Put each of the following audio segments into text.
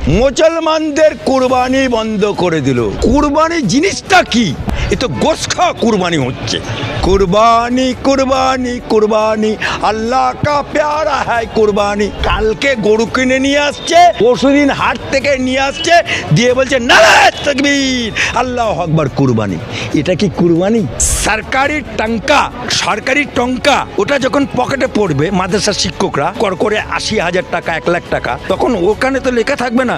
মুসলমানদের কুরবানি বন্ধ করে দিল। কুরবানি জিনিসটা কি? এ তো গোশ খাওয়া কুরবানি হচ্ছে। কুরবানি কুরবানি কুরবানি আল্লাহ কা প্যারা হ্যায় কুরবানি। কালকে গরু কিনে নিয়ে আসছে, পরশুদিন হাট থেকে নিয়ে আসছে, দিয়ে বলছে নারায়ে তাকবীর আল্লাহু আকবার কুরবানি। এটা কি কুরবানি? সরকারি টঙ্কা ওটা যখন পকেটে পড়বে মাদ্রাসার শিক্ষকরা কর করে ৮০,০০০ টাকা ১ লাখ টাকা, তখন ওখানে তো লেখা থাকবে না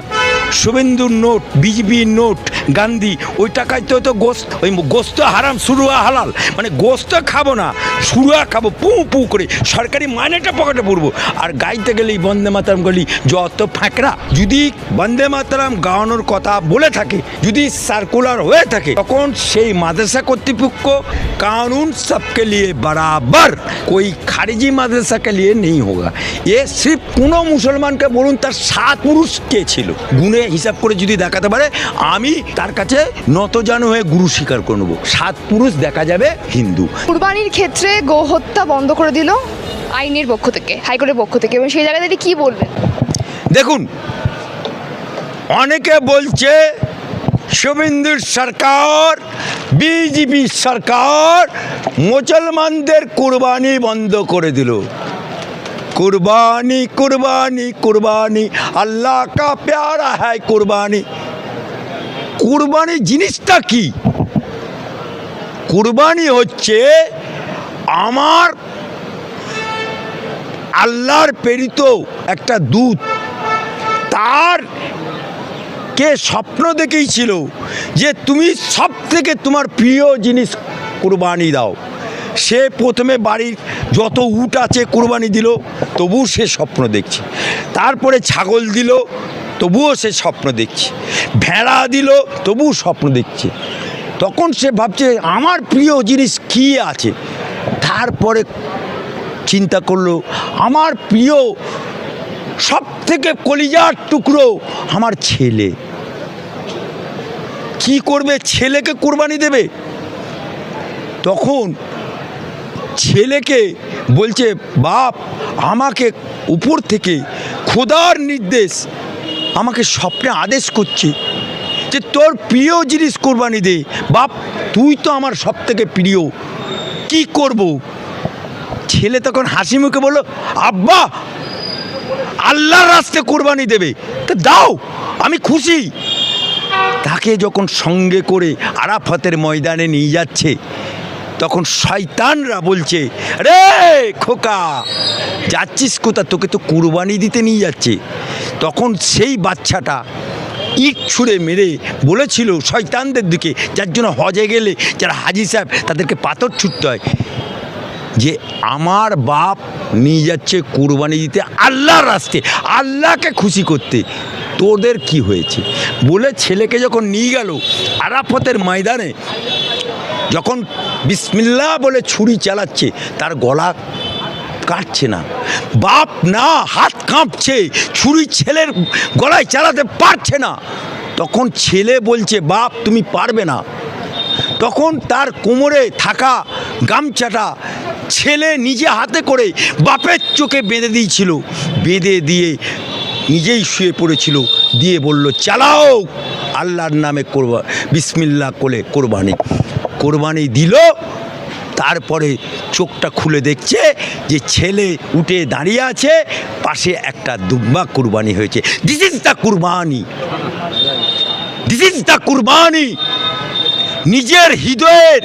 শুভেন্দুর নোট, বিজেপি নোট, গান্ধী, ওই টাকায় তো গোস্ত, ওই গোস্ত হারাম সুরুয়া হালাল, মানে গোস্ত খাবো না, সুরুয়া খাবো পু পু করে, সরকারি মাইনেটা পকেটে পড়বো। আর গাইতে গেলেই বন্দে মাতরম গলি যত ফাঁকরা। যদি বন্দে মাতরম গাওয়ানোর কথা বলে থাকে, যদি সার্কুলার হয়ে থাকে, তখন সেই মাদ্রাসা কর্তৃপক্ষ কানুন सबके लिए बराबर, कोई खारिजी মাদ্রাসা के लिए नहीं होगा। ये सिर्फ কোনো মুসলমানকে বলুন তার 7 পুরুষ কে ছিল, গুণে হিসাব করে যদি দেখাতে পারে, আমি তার কাছে নতজানু হয়ে গুরু স্বীকার করে নেব। 7 পুরুষ দেখা যাবে হিন্দু। কুরবানির ক্ষেত্রে গোহত্যা বন্ধ করে দিল আইনের পক্ষ থেকে, হাইকোর্টের পক্ষ থেকে, এবং সেই জায়গায় কি বলবেন? দেখুন, অনেকে বলছে শুভেন্দুর সরকার, বিজেপি সরকার মুসলমানদের কুরবানি বন্ধ করে দিল। কুরবানি কুরবানি কুরবানি আল্লাহ কা প্যারা হ্যায় কুরবানি। কুরবানি জিনিসটা কি? কুরবানি হচ্ছে আমার আল্লাহর প্রেরিত একটা দূত, তার কে স্বপ্ন দেখেছিল যে তুমি সব থেকে তোমার প্রিয় জিনিস কুরবানি দাও। সে প্রথমে বাড়ির যত উট আছে কুরবানি দিল, তবুও সে স্বপ্ন দেখছে। তারপরে ছাগল দিল, তবুও সে স্বপ্ন দেখছে। ভেড়া দিল, তবুও স্বপ্ন দেখছে। তখন সে ভাবছে আমার প্রিয় জিনিস কী আছে। তারপরে চিন্তা করলো আমার প্রিয় সব থেকে কলিজার টুকরো আমার ছেলে। কি করবে? ছেলেকে কুরবানি দেবে। তখন ছেলেকে বলছে বাপ, আমাকে উপর থেকে খোদার নির্দেশ আমাকে স্বপ্নে আদেশ করছে যে তোর প্রিয় জিনিস কুরবানি দে। বাপ, তুই তো আমার সব থেকে প্রিয়, কি করব? ছেলে তখন হাসি মুখে বলল, আব্বা আল্লাহর রাস্তায় কুরবানি দেবে, তো দাও, আমি খুশি। তাকে যখন সঙ্গে করে আরাফাতের ময়দানে নিয়ে যাচ্ছে, তখন শয়তানরা বলছে, রে খোকা যাচ্ছিস কোথা? তোকে তো কুরবানি দিতে নিয়ে যাচ্ছে। তখন সেই বাচ্চাটা ইট ছুঁড়ে মেরে বলেছিল শয়তানদের দিকে, যার জন্য হজে গেলে যারা হাজি সাহেব তাদেরকে পাথর ছুটতে হয়, যে আমার বাপ নিয়ে যাচ্ছে কুরবানি দিতে আল্লাহর রাস্তায়, আল্লাহকে খুশি করতে, তোদের কি হয়েছে? বলে ছেলেকে যখন নিয়ে গেল আরাফাতের ময়দানে, যখন বিসমিল্লাহ বলে ছুরি চালাচ্ছে, তার গলা কাটছে না। বাপ না, হাত কাঁপছে, ছুরি ছেলের গলায় চালাতে পারছে না। তখন ছেলে বলছে বাপ তুমি পারবে না। তখন তার কোমরে থাকা গামছাটা ছেলে নিজে হাতে করে বাপের চোখে বেঁধে দিয়েছিল, বেঁধে দিয়ে নিজেই শুয়ে পড়েছিল, দিয়ে বলল চালাও আল্লাহর নামে কোরবানি, বিসমিল্লাহ করে কোরবানি দিল। তারপরে চোখটা খুলে দেখছে যে ছেলে উঠে দাঁড়িয়ে আছে, পাশে একটা দুম্বা কুরবানি হয়েছে। দিস ইজ দ্য কুরবানি, দিস ইজ দ্য কুরবানি। নিজের হৃদয়ের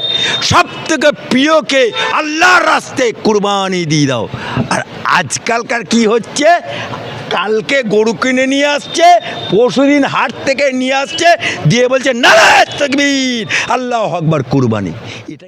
সব থেকে প্রিয়কে আল্লাহর রাস্তায় কুরবানি দিয়ে দাও। আর আজকালকার কি হচ্ছে, কালকে গরু কিনে নিয়ে আসছে, পরশুদিন হাট থেকে নিয়ে আসছে, দিয়ে বলছে নারায়ে তাকবীর আল্লাহু আকবার কুরবানি। এটা